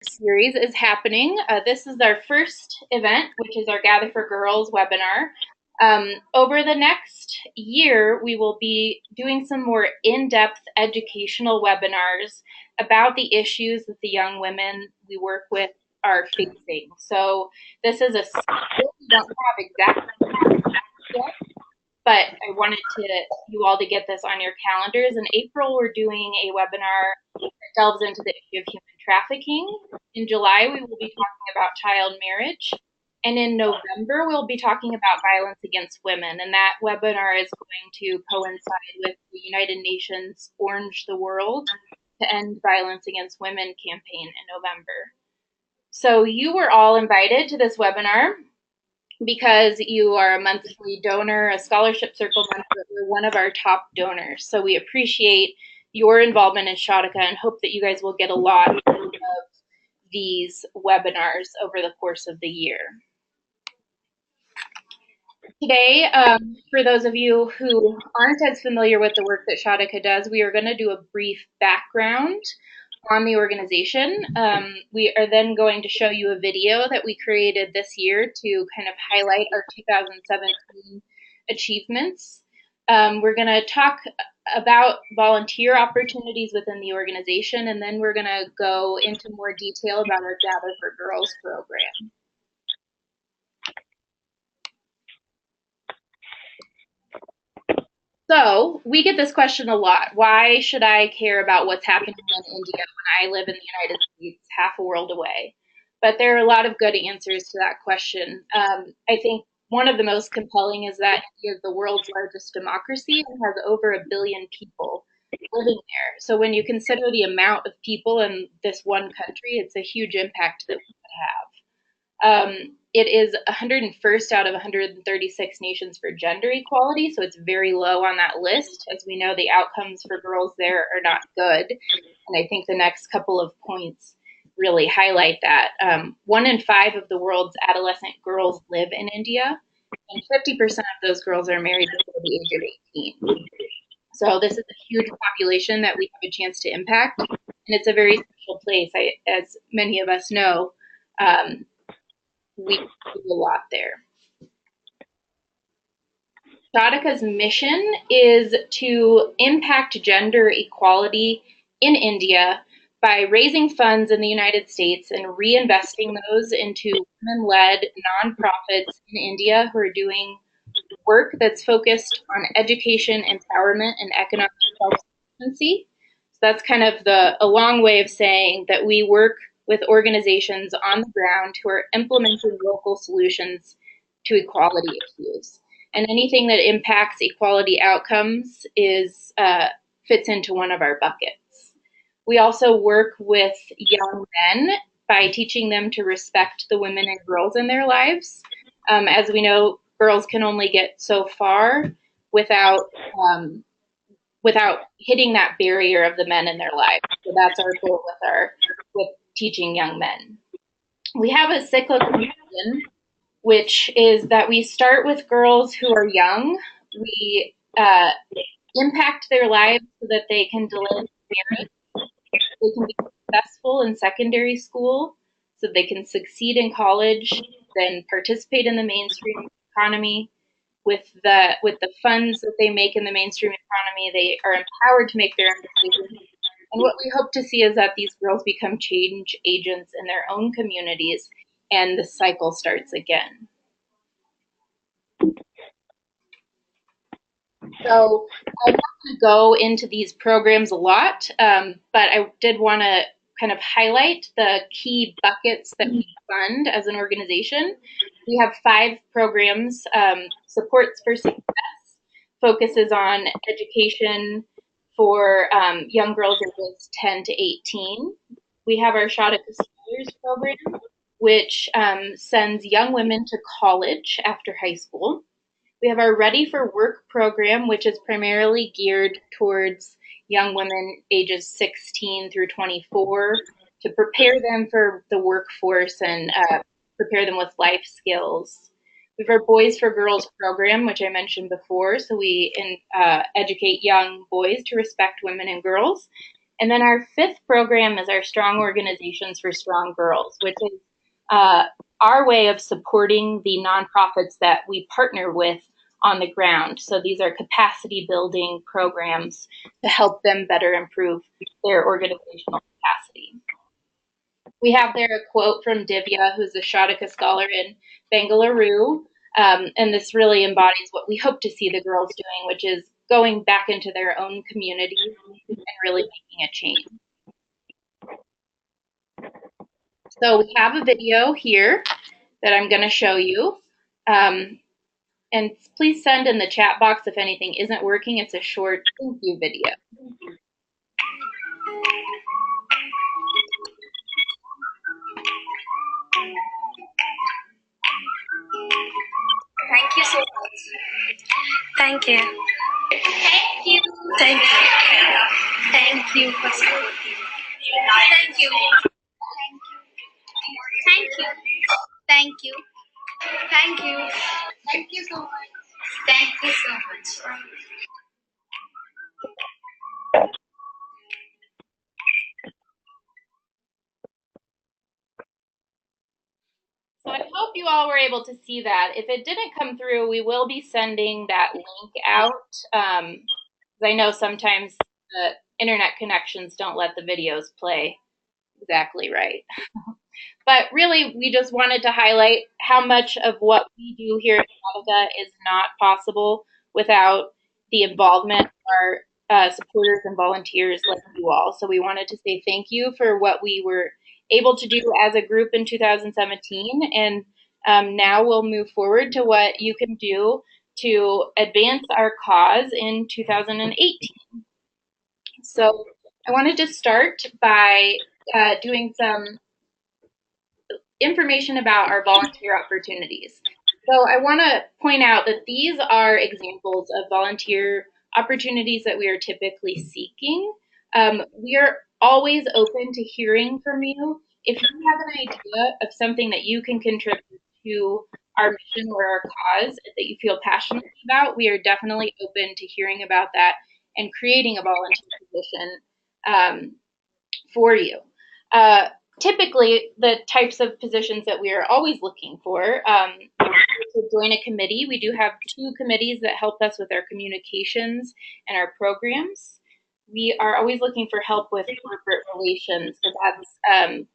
series is happening. This is our first event, which is our Gather for Girls webinar. Over the next year, we will be doing some more in-depth educational webinars about the issues that the young women we work with are facing. So this is a schedule. We don't have exactly yet, but I wanted you all to get this on your calendars. In April, we're doing a webinar that delves into the issue of human trafficking. In July, we will be talking about child marriage. And in November, we'll be talking about violence against women. And that webinar is going to coincide with the United Nations Orange the World to End Violence Against Women campaign in November. So you were all invited to this webinar because you are a monthly donor, a scholarship circle member. You're one of our top donors. So we appreciate your involvement in Shadhika and hope that you guys will get a lot of these webinars over the course of the year. Today, for those of you who aren't as familiar with the work that Shadhika does, we are going to do a brief background on the organization. We are then going to show you a video that we created this year to kind of highlight our 2017 achievements. We're going to talk about volunteer opportunities within the organization, and then we're going to go into more detail about our Gather for Girls program. So we get this question a lot. Why should I care about what's happening in India when I live in the United States, half a world away? But there are a lot of good answers to that question. I think one of the most compelling is that India is the world's largest democracy and has over 1 billion people living there. So when you consider the amount of people in this one country, it's a huge impact that we could have. It is 101st out of 136 nations for gender equality, so it's very low on that list. As we know, the outcomes for girls there are not good, and I think the next couple of points really highlight that. 1 in 5 of the world's adolescent girls live in India, and 50% of those girls are married before the age of 18. So this is a huge population that we have a chance to impact, and it's a very special place. As many of us know, we do a lot there. Shadhika's mission is to impact gender equality in India by raising funds in the United States and reinvesting those into women-led nonprofits in India who are doing work that's focused on education, empowerment, and economic self-sufficiency. So that's kind of a long way of saying that we work with organizations on the ground who are implementing local solutions to equality issues. And anything that impacts equality outcomes fits into one of our buckets. We also work with young men by teaching them to respect the women and girls in their lives. As we know, girls can only get so far without hitting that barrier of the men in their lives. So that's our goal with teaching young men. We have a cyclical mission, which is that we start with girls who are young. We impact their lives so that they can delay marriage. They can be successful in secondary school, so they can succeed in college, then participate in the mainstream economy. With the funds that they make in the mainstream economy, they are empowered to make their own decisions. And what we hope to see is that these girls become change agents in their own communities, and the cycle starts again. So I'm not going to go into these programs a lot, but I did want to kind of highlight the key buckets that we fund as an organization. We have 5 programs. Supports for Success focuses on education for young girls ages 10 to 18. We have our Shadhika Scholars program, which sends young women to college after high school. We have our Ready for Work program, which is primarily geared towards young women ages 16 through 24 to prepare them for the workforce and prepare them with life skills. We have our Boys for Girls program, which I mentioned before. So we educate young boys to respect women and girls. And then our fifth program is our Strong Organizations for Strong Girls, which is our way of supporting the nonprofits that we partner with on the ground. So these are capacity building programs to help them better improve their organizational capacity. We have there a quote from Divya, who's a Shadhika scholar in Bengaluru, and this really embodies what we hope to see the girls doing, which is going back into their own communities and really making a change. So we have a video here that I'm going to show you. And please send in the chat box if anything isn't working. It's a short thank you video. Thank you so much. Thank you. Thank you. Thank you. Thank you. Thank you. Thank you. Thank you. Thank you. Thank you so much. Thank you so much. So I hope you all were able to see that. If it didn't come through, we will be sending that link out. I know sometimes the internet connections don't let the videos play exactly right. But really, we just wanted to highlight how much of what we do here at Shadhika is not possible without the involvement of our supporters and volunteers like you all. So we wanted to say thank you for what we were able to do as a group in 2017. And now we'll move forward to what you can do to advance our cause in 2018. So I wanted to start by doing some information about our volunteer opportunities. So I want to point out that these are examples of volunteer opportunities that we are typically seeking. We are always open to hearing from you. If you have an idea of something that you can contribute to our mission or our cause that you feel passionate about, we are definitely open to hearing about that and creating a volunteer position for you. Typically, the types of positions that we are always looking for to join a committee. We do have 2 committees that help us with our communications and our programs. We are always looking for help with corporate relations, so that's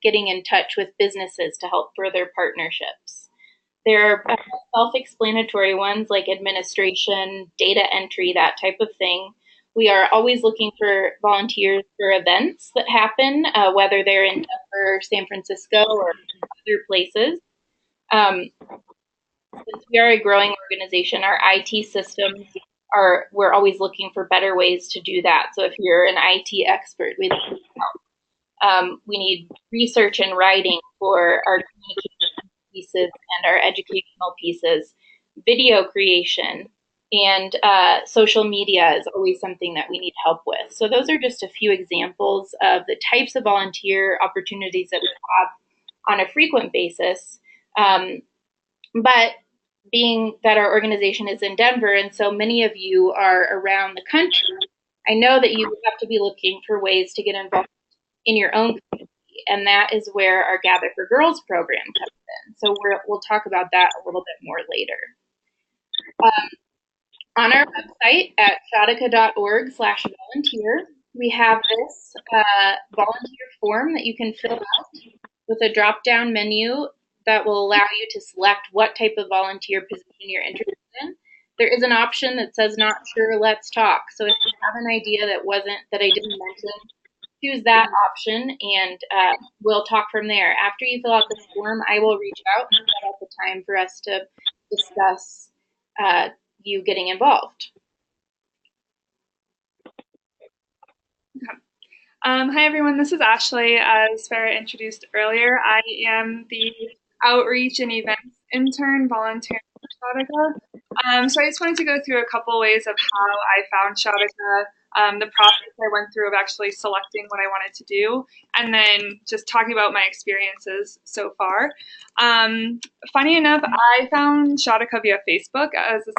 getting in touch with businesses to help further partnerships. There are self-explanatory ones like administration, data entry, that type of thing. We are always looking for volunteers for events that happen, whether they're in Denver, San Francisco, or other places. Since we are a growing organization, our IT systems we're always looking for better ways to do that. So if you're an IT expert, we'd like help. We need research and writing for our communication pieces and our educational pieces, video creation, and social media is always something that we need help with. So those are just a few examples of the types of volunteer opportunities that we have on a frequent basis. But being that our organization is in Denver and so many of you are around the country, I know that you have to be looking for ways to get involved in your own community, and that is where our Gather for Girls program comes in. So we'll talk about that a little bit more later. On our website at shadhika.org/volunteer, we have this volunteer form that you can fill out with a drop-down menu that will allow you to select what type of volunteer position you're interested in. There is an option that says not sure, let's talk. So if you have an idea that I didn't mention, choose that option and we'll talk from there. After you fill out the form, I will reach out and set up a time for us to discuss you getting involved. Hi everyone, this is Ashley. As Farah introduced earlier, I am the Outreach and Events Intern volunteer for Shadhika. So I just wanted to go through a couple ways of how I found Shadhika, the process I went through of actually selecting what I wanted to do, and then just talking about my experiences so far. Funny enough, I found Shadhika via Facebook as a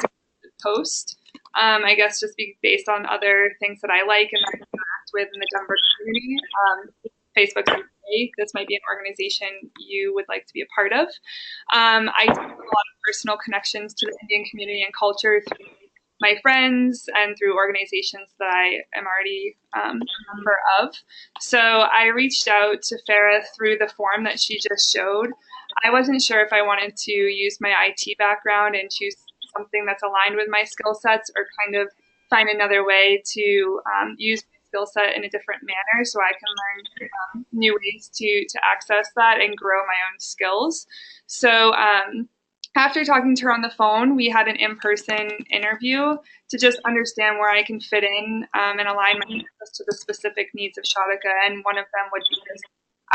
post. I guess just based on other things that I like and that I interact with in the Denver community. Facebook, this might be an organization you would like to be a part of. I have a lot of personal connections to the Indian community and culture through my friends and through organizations that I am already a member of. So I reached out to Farah through the form that she just showed. I wasn't sure if I wanted to use my IT background and choose something that's aligned with my skill sets, or kind of find another way to use my skill set in a different manner so I can learn new ways to access that and grow my own skills. So after talking to her on the phone, we had an in-person interview to just understand where I can fit in and align my interests to the specific needs of Shadhika, and one of them would be this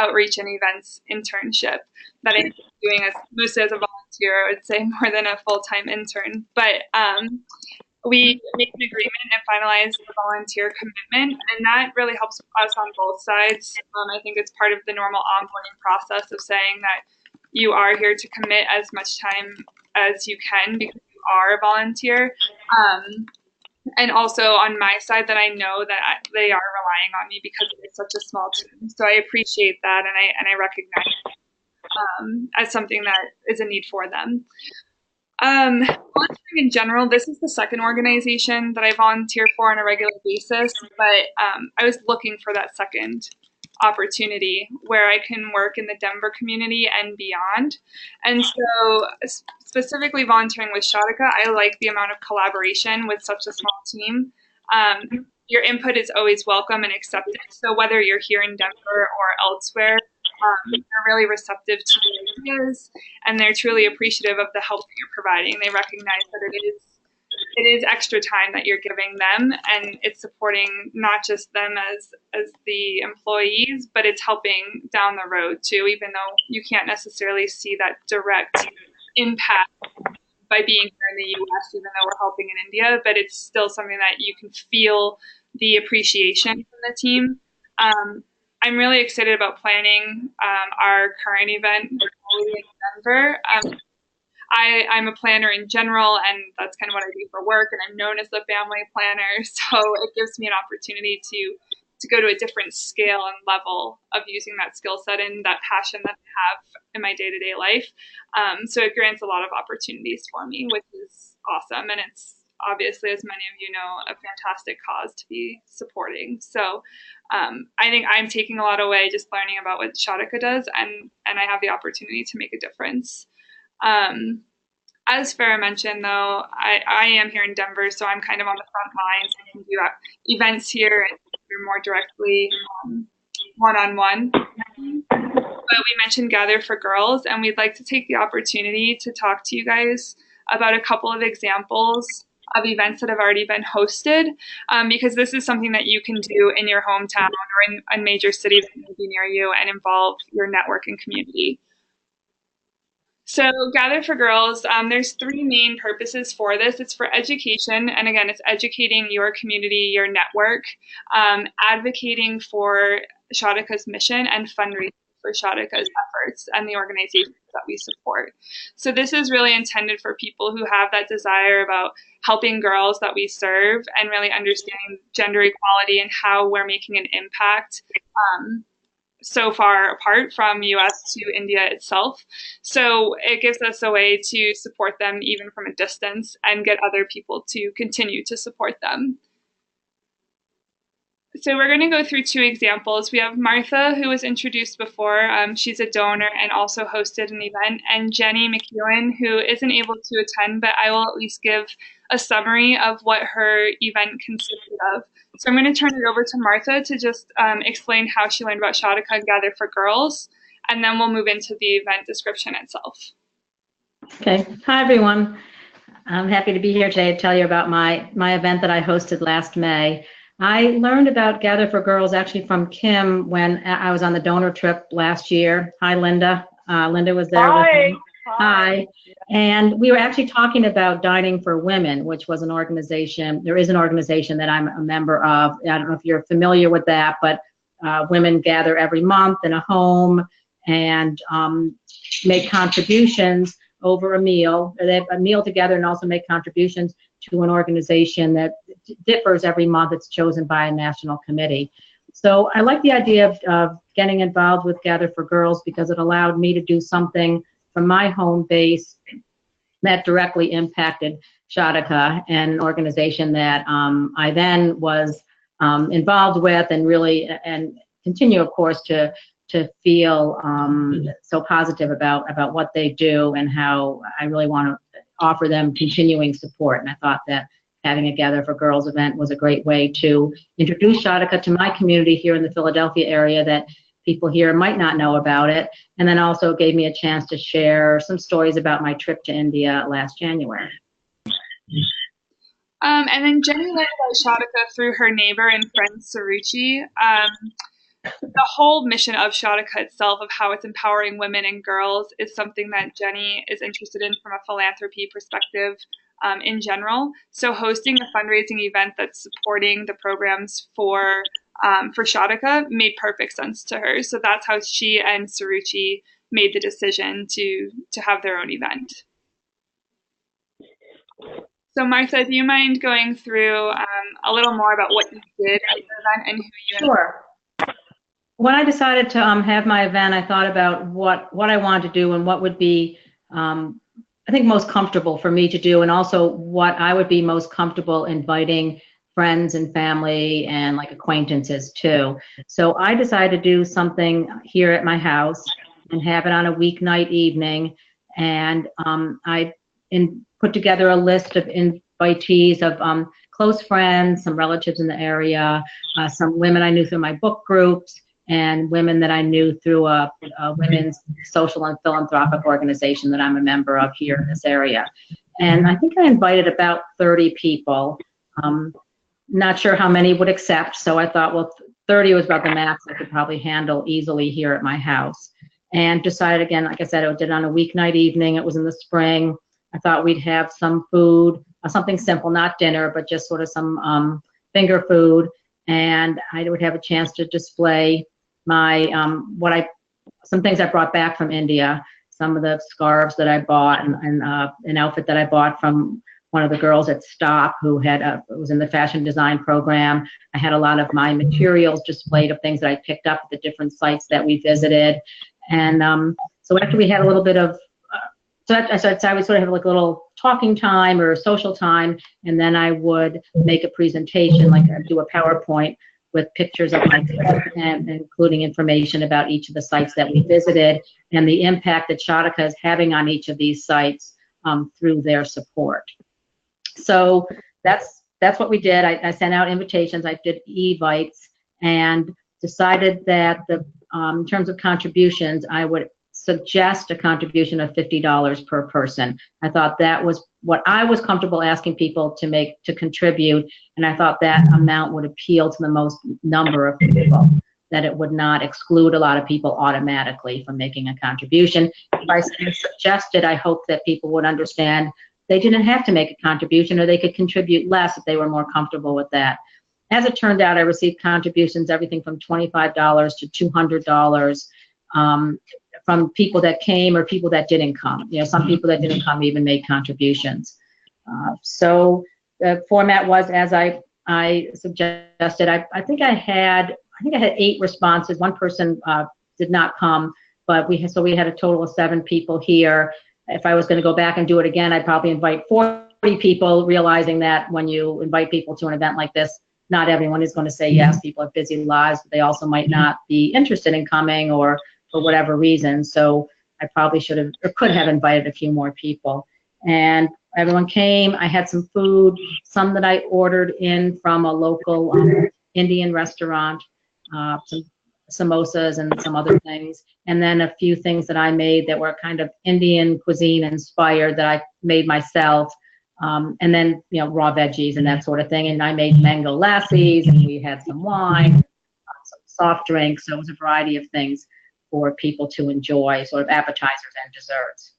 outreach and events internship that I'm doing mostly as a volunteer, I would say more than a full-time intern. But we made an agreement and finalized the volunteer commitment, and that really helps us on both sides. I think it's part of the normal onboarding process of saying that you are here to commit as much time as you can because you are a volunteer. And also on my side, that I know that they are relying on me because it's such a small team. So I appreciate that, and I recognize it as something that is a need for them. Volunteering in general, this is the second organization that I volunteer for on a regular basis, but I was looking for that second opportunity where I can work in the Denver community and beyond. And so specifically volunteering with Shadhika, I like the amount of collaboration with such a small team. Your input is always welcome and accepted. So whether you're here in Denver or elsewhere, they're really receptive to your ideas, and they're truly appreciative of the help that you're providing. They recognize that it is extra time that you're giving them, and it's supporting not just them as the employees, but it's helping down the road too, even though you can't necessarily see that direct impact by being here in the US, even though we're helping in India, but it's still something that you can feel the appreciation from the team. I'm really excited about planning our current event in Denver. I'm a planner in general, and that's kind of what I do for work, and I'm known as the family planner, so it gives me an opportunity to go to a different scale and level of using that skill set and that passion that I have in my day-to-day life. So it grants a lot of opportunities for me, which is awesome, and it's obviously, as many of you know, a fantastic cause to be supporting. So I think I'm taking a lot away just learning about what Shadhika does, and I have the opportunity to make a difference. As Farah mentioned, though, I am here in Denver, so I'm kind of on the front lines. I can do events here and hear more directly one-on-one. But we mentioned Gather for Girls, and we'd like to take the opportunity to talk to you guys about a couple of examples of events that have already been hosted, because this is something that you can do in your hometown or in a major city that may be near you and involve your network and community. So Gather for Girls, there's three main purposes for this. It's for education, and again, it's educating your community, your network, advocating for Shadhika's mission, and fundraising for Shadhika's efforts and the organizations that we support. So this is really intended for people who have that desire about helping girls that we serve and really understanding gender equality and how we're making an impact so far apart from US to India itself. So it gives us a way to support them even from a distance and get other people to continue to support them. So we're going to go through two examples. We have Martha, who was introduced before. She's a donor and also hosted an event, and Jenny MacEwen, who isn't able to attend, but I will at least give a summary of what her event consisted of. So I'm going to turn it over to Martha to just explain how she learned about Shadhika and Gather for Girls, and then we'll move into the event description itself. Okay. Hi, everyone. I'm happy to be here today to tell you about my event that I hosted last May. I learned about Gather for Girls actually from Kim when I was on the donor trip last year. Hi, Linda. Linda was there with me. Hi. And we were actually talking about Dining for Women, which was an organization. There is an organization that I'm a member of. I don't know if you're familiar with that, but women gather every month in a home and make contributions over a meal. They have a meal together and also make contributions to an organization that differs every month. It's chosen by a national committee. So I like the idea of getting involved with Gather for Girls because it allowed me to do something from my home base that directly impacted Shadhika, an organization that I then was involved with and really and continue, of course, to feel so positive about what they do and how I really want to offer them continuing support. And I thought that having a Gather for Girls event was a great way to introduce Shadhika to my community here in the Philadelphia area that people here might not know about it, and then also gave me a chance to share some stories about my trip to India last January. And then Jenny learned about Shadhika through her neighbor and friend Suruchi. The whole mission of Shadhika itself, of how it's empowering women and girls, is something that Jenny is interested in from a philanthropy perspective in general. So hosting a fundraising event that's supporting the programs for Shadhika made perfect sense to her. So that's how she and Suruchi made the decision to have their own event. So Martha, do you mind going through a little more about what you did at your event and who you Sure. When I decided to have my event, I thought about what I wanted to do and what would be, I think, most comfortable for me to do, and also what I would be most comfortable inviting friends and family and like acquaintances too. So I decided to do something here at my house and have it on a weeknight evening. And I put together a list of invitees of close friends, some relatives in the area, some women I knew through my book groups, and women that I knew through a women's social and philanthropic organization that I'm a member of here in this area. And I think I invited about 30 people. Not sure how many would accept, so I thought, well, 30 was about the max I could probably handle easily here at my house. And decided, again, like I said, I did it on a weeknight evening. It was in the spring. I thought we'd have some food, something simple, not dinner, but just sort of some finger food. And I would have a chance to display my some things I brought back from India, some of the scarves that I bought, and an outfit that I bought from one of the girls at Stop who was in the fashion design program. I had a lot of my materials displayed of things that I picked up at the different sites that we visited. And so after we had a little bit of, so I would sort of have like a little talking time or social time, and then I would make a presentation, like I'd do a PowerPoint with pictures of my trip and including information about each of the sites that we visited and the impact that Shadhika is having on each of these sites through their support. So that's what we did. I sent out invitations. I did evites and decided that in terms of contributions, I would suggest a contribution of $50 per person. I thought that was what I was comfortable asking people to contribute, and I thought that amount would appeal to the most number of people, that it would not exclude a lot of people automatically from making a contribution. If I suggested, I hope that people would understand they didn't have to make a contribution, or they could contribute less if they were more comfortable with that. As it turned out, I received contributions everything from $25 to $200 from people that came or people that didn't come. You know, some people that didn't come even made contributions. So the format was as I suggested. I think I had 8 responses. One person did not come, but we had a total of 7 people here. If I was going to go back and do it again, I'd probably invite 40 people, realizing that when you invite people to an event like this, not everyone is going to say yes. People have busy lives, but they also might not be interested in coming or for whatever reason. So I probably should have or could have invited a few more people. And everyone came. I had some food, some that I ordered in from a local Indian restaurant, some samosas and some other things, and then a few things that I made that were kind of Indian cuisine inspired that I made myself, and then raw veggies and that sort of thing. And I made mango lassies, and we had some wine, some soft drinks. So it was a variety of things for people to enjoy, sort of appetizers and desserts.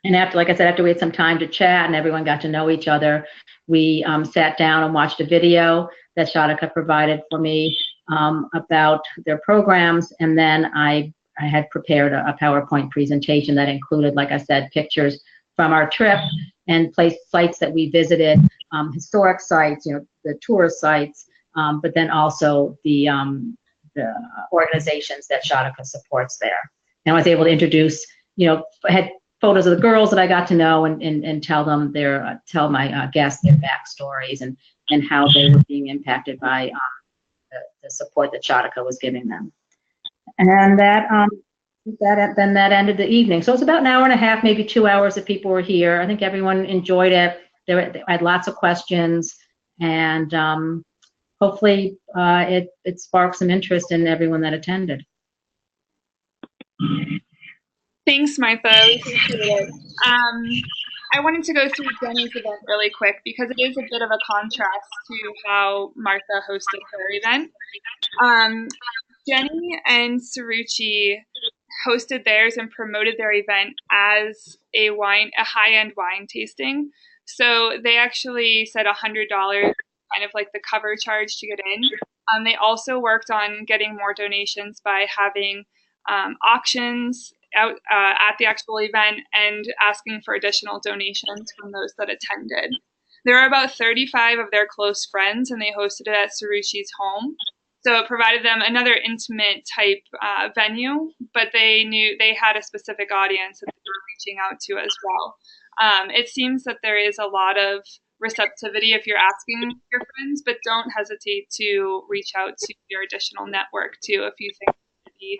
And after, like I said, after we had some time to chat and everyone got to know each other, we sat down and watched a video that Shadhika provided for me about their programs. And then I had prepared a PowerPoint presentation that included, like I said, pictures from our trip and sites that we visited, historic sites, the tourist sites, but then also the organizations that Shadhika supports there. And I was able to introduce, I had photos of the girls that I got to know and tell them tell my guests their backstories and how they were being impacted by the support that Shadhika was giving them. And then that ended the evening. So it's about an hour and a half, maybe 2 hours that people were here. I think everyone enjoyed it. I had lots of questions, and hopefully it sparked some interest in everyone that attended. Thanks, Martha. We appreciate it. I wanted to go through Jenny's event really quick because it is a bit of a contrast to how Martha hosted her event. Jenny and Suruchi hosted theirs and promoted their event as a high-end wine tasting. So they actually said $100, kind of like the cover charge to get in. They also worked on getting more donations by having auctions out at the actual event and asking for additional donations from those that attended. There are about 35 of their close friends, and they hosted it at Suruchi's home. So it provided them another intimate type venue, but they knew they had a specific audience that they were reaching out to as well. It seems that there is a lot of receptivity if you're asking your friends, but don't hesitate to reach out to your additional network too if you think you'd be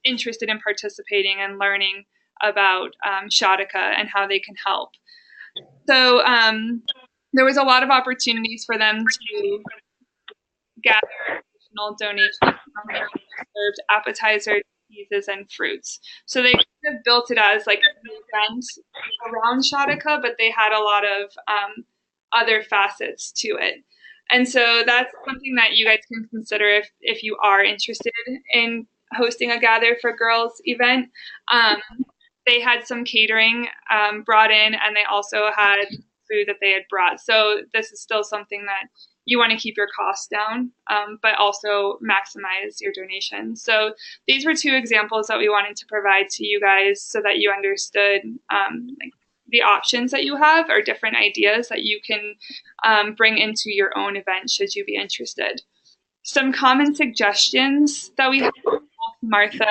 interested in participating and learning about Shadhika and how they can help. So there was a lot of opportunities for them to gather additional donations from served appetizers, cheeses, and fruits. So they kind of built it as like an event around Shadhika, but they had a lot of other facets to it. And so that's something that you guys can consider if you are interested in hosting a Gather for Girls event. They had some catering brought in, and they also had food that they had brought. So this is still something that you want to keep your costs down, but also maximize your donations. So these were two examples that we wanted to provide to you guys so that you understood like the options that you have or different ideas that you can bring into your own event should you be interested. Some common suggestions that we have from Martha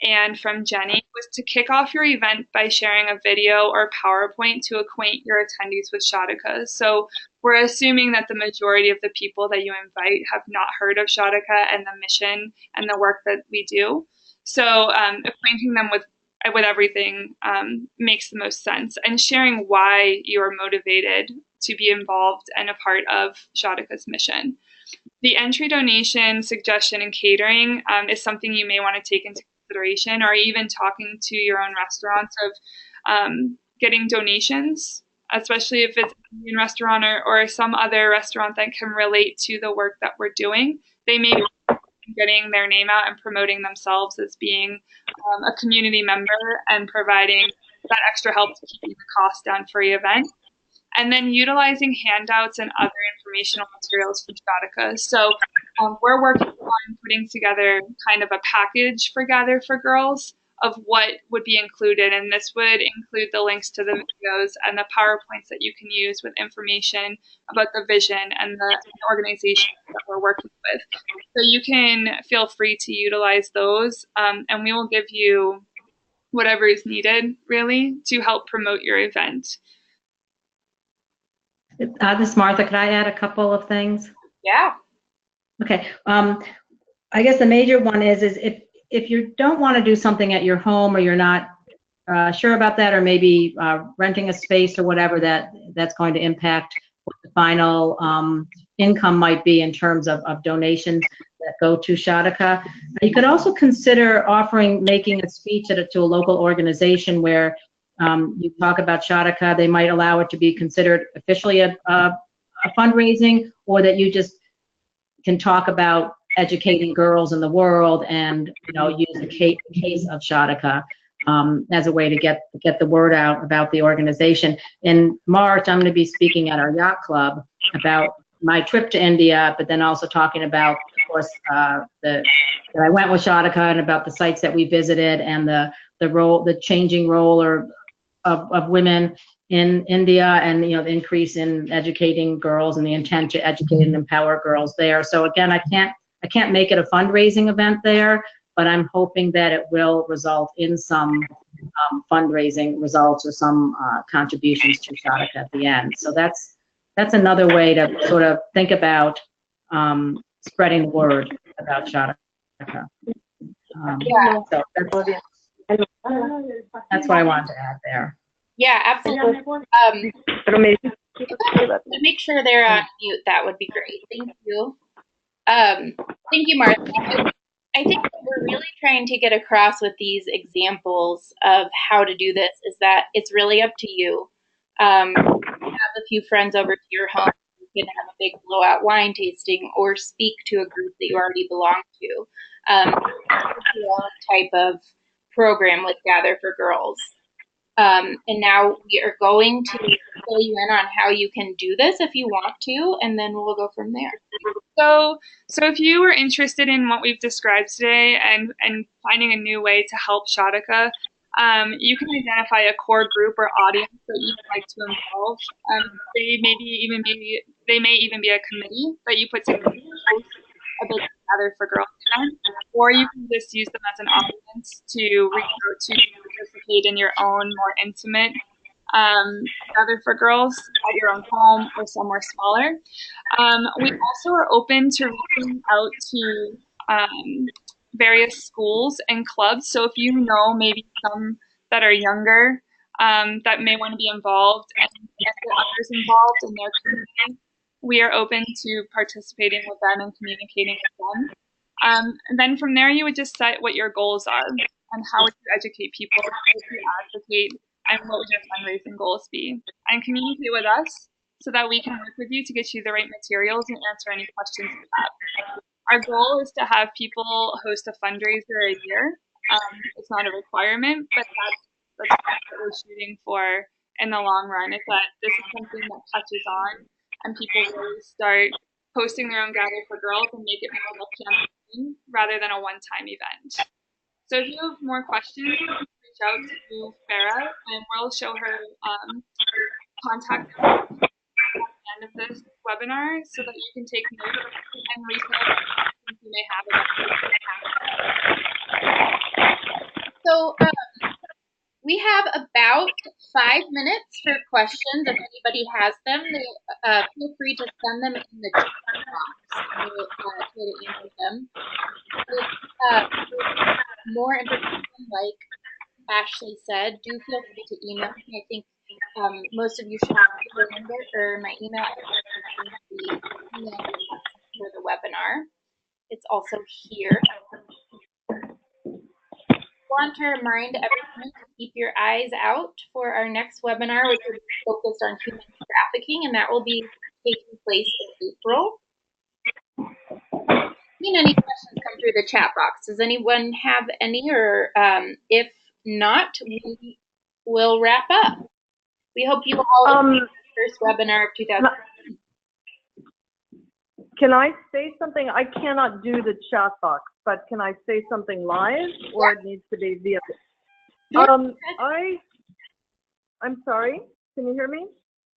and from Jenny was to kick off your event by sharing a video or PowerPoint to acquaint your attendees with Shadhika. So we're assuming that the majority of the people that you invite have not heard of Shadhika and the mission and the work that we do. So acquainting them with everything makes the most sense, and sharing why you are motivated to be involved and a part of Shadhika's mission. The entry donation, suggestion, and catering is something you may want to take into consideration, or even talking to your own restaurants of getting donations, especially if it's an Indian restaurant or some other restaurant that can relate to the work that we're doing. They may be getting their name out and promoting themselves as being a community member and providing that extra help to keep the cost down for your event. And then utilizing handouts and other informational materials from Shadhika. So we're working on putting together kind of a package for Gather for Girls of what would be included. And this would include the links to the videos and the PowerPoints that you can use with information about the vision and the organization that we're working with. So you can feel free to utilize those, and we will give you whatever is needed, really, to help promote your event. This is Martha. Could I add a couple of things? Yeah. Okay. I guess the major one is if you don't want to do something at your home, or you're not sure about that, or maybe renting a space or whatever that's going to impact what the final income might be in terms of donations that go to Shadhika. You could also consider making a speech to a local organization where you talk about Shadhika. They might allow it to be considered officially a fundraising, or that you just can talk about educating girls in the world and use the case of Shadhika as a way to get the word out about the organization. In March, I'm going to be speaking at our yacht club about my trip to India, but then also talking about, of course, that I went with Shadhika, and about the sites that we visited, and the changing role of women in India, and the increase in educating girls and the intent to educate and empower girls there. So again, I can't make it a fundraising event there, but I'm hoping that it will result in some fundraising results or some contributions to Shadhika at the end. So that's another way to sort of think about spreading the word about Shadhika. Yeah. So that's what I wanted to add there. Yeah, absolutely. To make sure they're on mute, that would be great. Thank you. Thank you, Martha. I think what we're really trying to get across with these examples of how to do this is that it's really up to you. Have a few friends over to your home. You can have a big blowout wine tasting or speak to a group that you already belong to. Your own type of program with Gather for Girls. And now we are going to fill you in on how you can do this if you want to, and then we'll go from there. So if you were interested in what we've described today and finding a new way to help Shadhika, you can identify a core group or audience that you'd like to involve. They may even be a committee that you put together a big Gather for Girls event, or you can just use them as an audience to reach out to participate in your own more intimate Gather for Girls at your own home or somewhere smaller. We also are open to reaching out to various schools and clubs. So if you know maybe some that are younger that may want to be involved and get others involved in their community, we are open to participating with them and communicating with them. And then from there, you would just set what your goals are and how would you educate people, how would you advocate, and what would your fundraising goals be, and communicate with us so that we can work with you to get you the right materials and answer any questions you have. Our goal is to have people host a fundraiser a year. It's not a requirement, but that's what we're shooting for in the long run, is that this is something that catches on and people really start posting their own Gather for Girls and make it more of a campaign rather than a one-time event. So if you have more questions, reach out to Farah and we'll show her contact at the end of this webinar so that you can take notes and reach out to you may have about. So we have about 5 minutes for questions. If anybody has them, feel free to send them in the chat box. We'll try to answer them. If more information, like Ashley said, do feel free to email me. I think most of you should have my number or my email for the webinar. It's also here. Want to remind everyone to keep your eyes out for our next webinar, which will be focused on human trafficking, and that will be taking place in April. Any questions come through the chat box? Does anyone have any, or if not, we will wrap up. We hope you all enjoyed the first webinar of 2019. Can I say something? I cannot do the chat box, but can I say something live, or it needs to be via? I'm sorry. Can you hear me?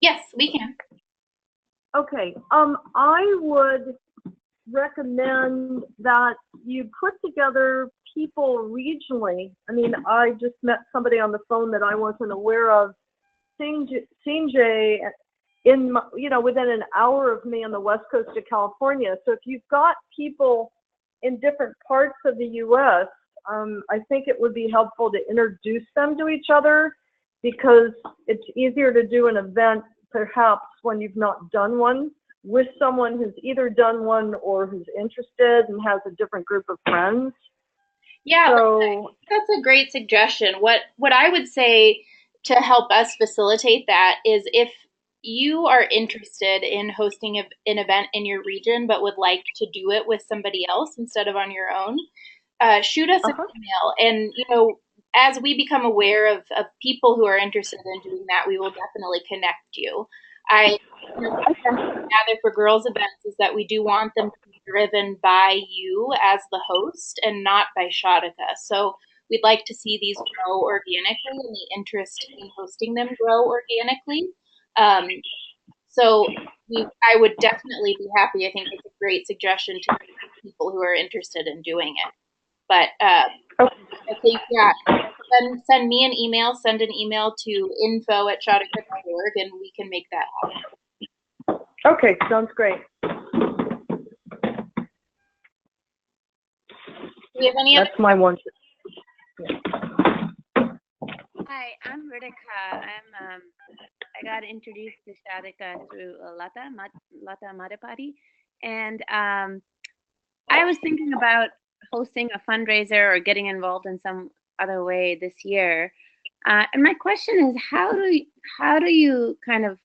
Yes, we can. Okay. I would recommend that you put together people regionally. I mean, I just met somebody on the phone that I wasn't aware of, Sanjay, within an hour of me on the west coast of California. So if you've got people in different parts of the U.S., I think it would be helpful to introduce them to each other, because it's easier to do an event perhaps when you've not done one with someone who's either done one or who's interested and has a different group of friends. Yeah, so that's a great suggestion. What I would say to help us facilitate that is, if you are interested in hosting an event in your region but would like to do it with somebody else instead of on your own, shoot us an email. And, as we become aware of people who are interested in doing that, we will definitely connect you. Gather for Girls events is that we do want them to be driven by you as the host and not by Shadhika. So we'd like to see these grow organically and the interest in hosting them grow organically. So I would definitely be happy. I think it's a great suggestion to people who are interested in doing it. But I think, yeah, send me an email, send an email to info@shadhika.org, and we can make that happen. Okay, sounds great. Do we have any That's my one. Hi, I'm Ritika. I got introduced to Shadhika through Lata Madapati, and I was thinking about hosting a fundraiser or getting involved in some other way this year. And my question is, how do you kind of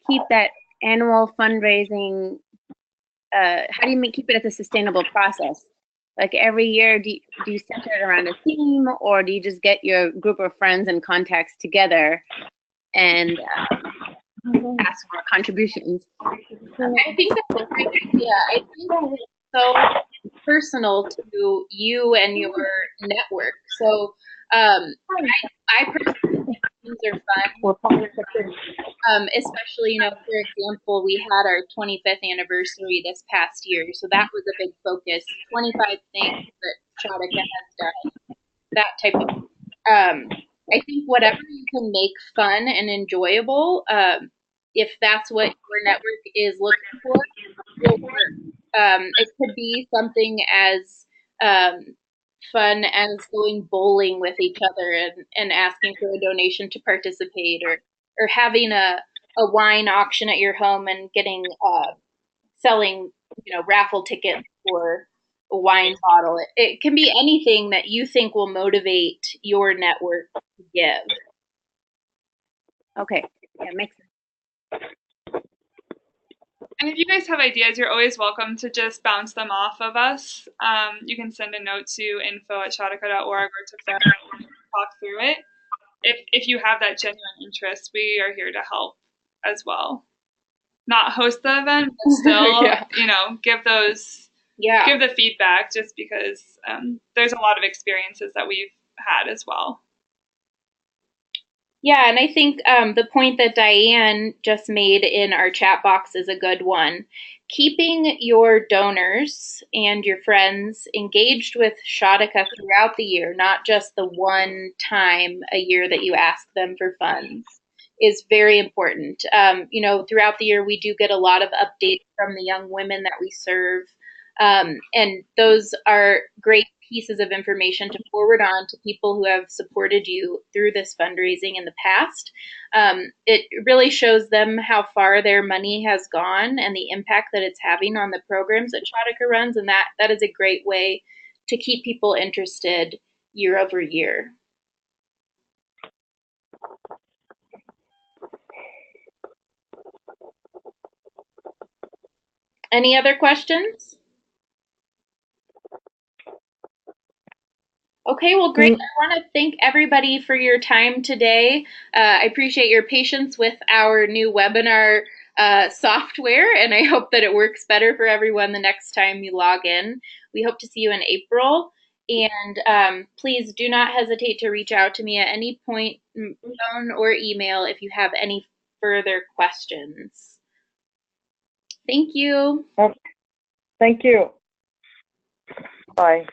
keep that annual fundraising? How do you keep it as a sustainable process? Like every year, do you center it around a theme, or do you just get your group of friends and contacts together and ask for contributions? I think that's a great idea. I think it's so personal to you and your network. So I personally think things are fun. Especially, for example, we had our 25th anniversary this past year, so that was a big focus. 25 things that Shadhika has done, that type of. I think whatever you can make fun and enjoyable, if that's what your network is looking for, will work. It could be something as fun as going bowling with each other and asking for a donation to participate, or having a wine auction at your home and getting selling raffle tickets for a wine bottle. It can be anything that you think will motivate your network to give. Okay, yeah, makes sense. And if you guys have ideas, you're always welcome to just bounce them off of us. You can send a note to info@shadhika.org or to Sarah and talk through it. If you have that genuine interest, we are here to help as well. Not host the event, but still, give the feedback, just because there's a lot of experiences that we've had as well. Yeah, and I think the point that Diane just made in our chat box is a good one. Keeping your donors and your friends engaged with Shadhika throughout the year, not just the one time a year that you ask them for funds, is very important. Throughout the year, we do get a lot of updates from the young women that we serve, and those are great pieces of information to forward on to people who have supported you through this fundraising in the past. It really shows them how far their money has gone and the impact that it's having on the programs that Shadhika runs, and that is a great way to keep people interested year over year. Any other questions? Okay, well, great. I want to thank everybody for your time today. I appreciate your patience with our new webinar software, and I hope that it works better for everyone the next time you log in. We hope to see you in April, and please do not hesitate to reach out to me at any point, phone or email, if you have any further questions. Thank you. Thank you. Bye.